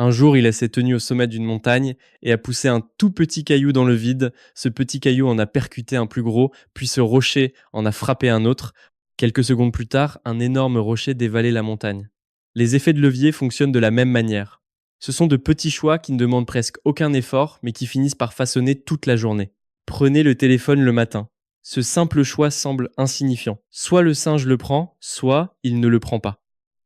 Un jour, il s'est tenu au sommet d'une montagne et a poussé un tout petit caillou dans le vide. Ce petit caillou en a percuté un plus gros, puis ce rocher en a frappé un autre. Quelques secondes plus tard, un énorme rocher dévalait la montagne. Les effets de levier fonctionnent de la même manière. Ce sont de petits choix qui ne demandent presque aucun effort, mais qui finissent par façonner toute la journée. Prenez le téléphone le matin. Ce simple choix semble insignifiant. Soit le singe le prend, soit il ne le prend pas.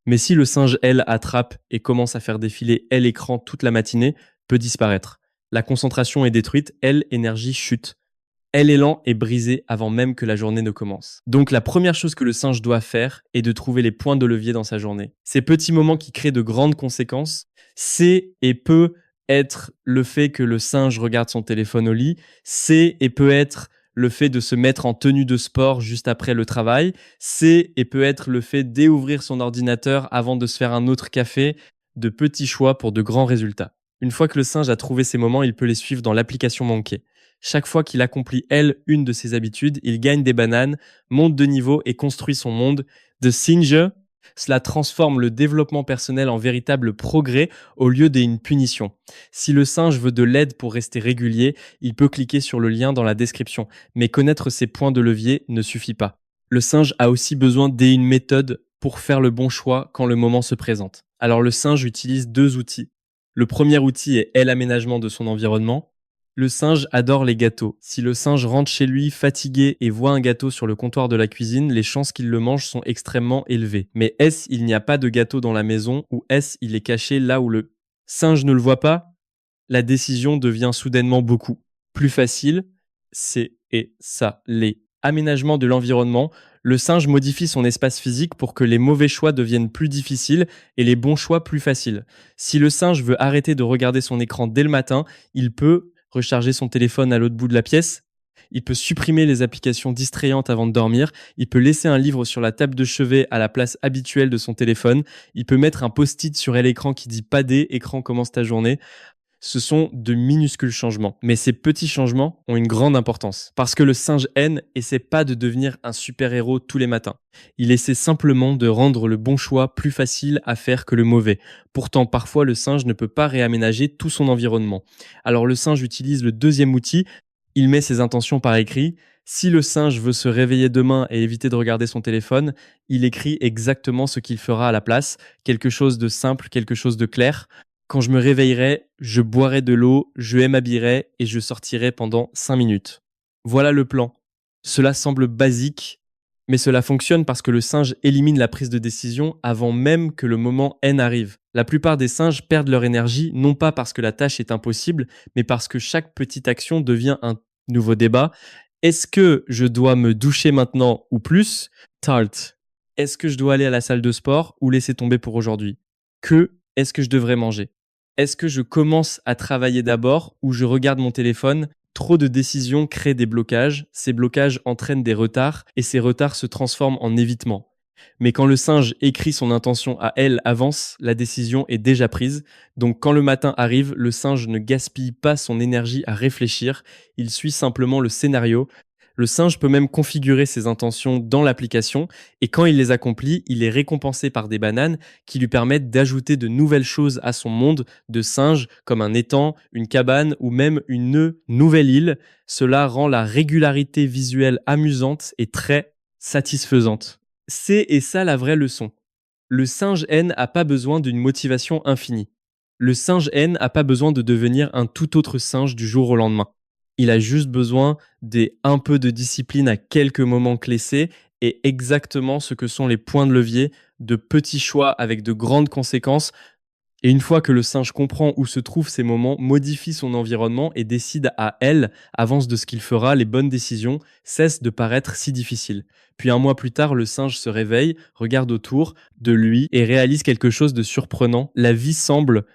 Mais si le singe, elle, attrape et commence à faire défiler, elle, écran toute la matinée, peut disparaître. La concentration est détruite, elle, énergie chute. Elle, élan est brisé avant même que la journée ne commence. Donc la première chose que le singe doit faire est de trouver les points de levier dans sa journée. Ces petits moments qui créent de grandes conséquences, c'est et peut être le fait que le singe regarde son téléphone au lit, c'est et peut être le fait de se mettre en tenue de sport juste après le travail, c'est et peut être le fait d'ouvrir son ordinateur avant de se faire un autre café, de petits choix pour de grands résultats. Une fois que le singe a trouvé ces moments, il peut les suivre dans l'application manquée. Chaque fois qu'il accomplit, elle, une de ses habitudes, il gagne des bananes, monte de niveau et construit son monde. De Singe, cela transforme le développement personnel en véritable progrès au lieu d'une punition. Si le singe veut de l'aide pour rester régulier, il peut cliquer sur le lien dans la description. Mais connaître ses points de levier ne suffit pas. Le singe a aussi besoin d'une méthode pour faire le bon choix quand le moment se présente. Alors le singe utilise deux outils. Le premier outil est l'aménagement de son environnement. Le singe adore les gâteaux. Si le singe rentre chez lui fatigué et voit un gâteau sur le comptoir de la cuisine, les chances qu'il le mange sont extrêmement élevées. Mais est-ce il n'y a pas de gâteau dans la maison ou est-ce il est caché là où le singe ne le voit pas? La décision devient soudainement beaucoup plus facile. C'est et ça, les aménagements de l'environnement. Le singe modifie son espace physique pour que les mauvais choix deviennent plus difficiles et les bons choix plus faciles. Si le singe veut arrêter de regarder son écran dès le matin, il peut recharger son téléphone à l'autre bout de la pièce. Il peut supprimer les applications distrayantes avant de dormir. Il peut laisser un livre sur la table de chevet à la place habituelle de son téléphone. Il peut mettre un post-it sur l'écran qui dit pas D, écran commence ta journée. Ce sont de minuscules changements. Mais ces petits changements ont une grande importance. Parce que le singe N essaie pas de devenir un super-héros tous les matins. Il essaie simplement de rendre le bon choix plus facile à faire que le mauvais. Pourtant, parfois, le singe ne peut pas réaménager tout son environnement. Alors le singe utilise le deuxième outil. Il met ses intentions par écrit. Si le singe veut se réveiller demain et éviter de regarder son téléphone, il écrit exactement ce qu'il fera à la place. Quelque chose de simple, quelque chose de clair. Quand je me réveillerai, je boirai de l'eau, je m'habillerai et je sortirai pendant 5 minutes. Voilà le plan. Cela semble basique, mais cela fonctionne parce que le singe élimine la prise de décision avant même que le moment N arrive. La plupart des singes perdent leur énergie non pas parce que la tâche est impossible, mais parce que chaque petite action devient un nouveau débat. Est-ce que je dois me doucher maintenant ou plus? Tart. Est-ce que je dois aller à la salle de sport ou laisser tomber pour aujourd'hui? Que est-ce que je devrais manger? Est-ce que je commence à travailler d'abord ou je regarde mon téléphone? Trop de décisions créent des blocages, ces blocages entraînent des retards et ces retards se transforment en évitement. Mais quand le singe écrit son intention à elle avance, la décision est déjà prise. Donc quand le matin arrive, le singe ne gaspille pas son énergie à réfléchir, il suit simplement le scénario. Le singe peut même configurer ses intentions dans l'application et quand il les accomplit, il est récompensé par des bananes qui lui permettent d'ajouter de nouvelles choses à son monde de singe comme un étang, une cabane ou même une nouvelle île. Cela rend la régularité visuelle amusante et très satisfaisante. C'est et ça la vraie leçon. Le singe N n'a pas besoin d'une motivation infinie. Le singe N n'a pas besoin de devenir un tout autre singe du jour au lendemain. Il a juste besoin des un peu de discipline à quelques moments clés et exactement ce que sont les points de levier, de petits choix avec de grandes conséquences. Et une fois que le singe comprend où se trouvent ces moments, modifie son environnement et décide à elle, avance de ce qu'il fera, les bonnes décisions, cesse de paraître si difficile. Puis un mois plus tard, le singe se réveille, regarde autour de lui et réalise quelque chose de surprenant. La vie semble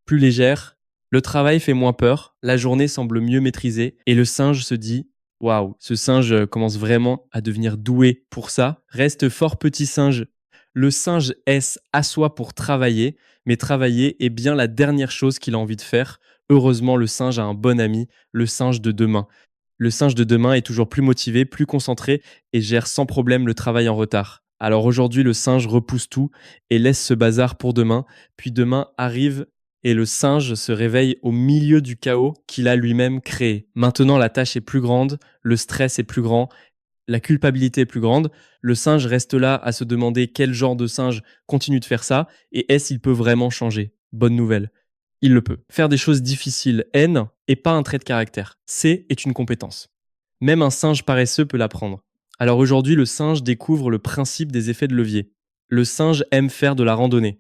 plus légère, le travail fait moins peur, la journée semble mieux maîtrisée et le singe se dit waouh, ce singe commence vraiment à devenir doué pour ça. Reste fort petit singe. Le singe S assoit pour travailler, mais travailler est bien la dernière chose qu'il a envie de faire. Heureusement, le singe a un bon ami, le singe de demain. Le singe de demain est toujours plus motivé, plus concentré et gère sans problème le travail en retard. Alors aujourd'hui, le singe repousse tout et laisse ce bazar pour demain, puis demain arrive et le singe se réveille au milieu du chaos qu'il a lui-même créé. Maintenant, la tâche est plus grande, le stress est plus grand, la culpabilité est plus grande. Le singe reste là à se demander quel genre de singe continue de faire ça et est-ce qu'il peut vraiment changer. Bonne nouvelle. Il le peut. Faire des choses difficiles, haine, est pas un trait de caractère. C'est est une compétence. Même un singe paresseux peut l'apprendre. Alors aujourd'hui, le singe découvre le principe des effets de levier. Le singe aime faire de la randonnée.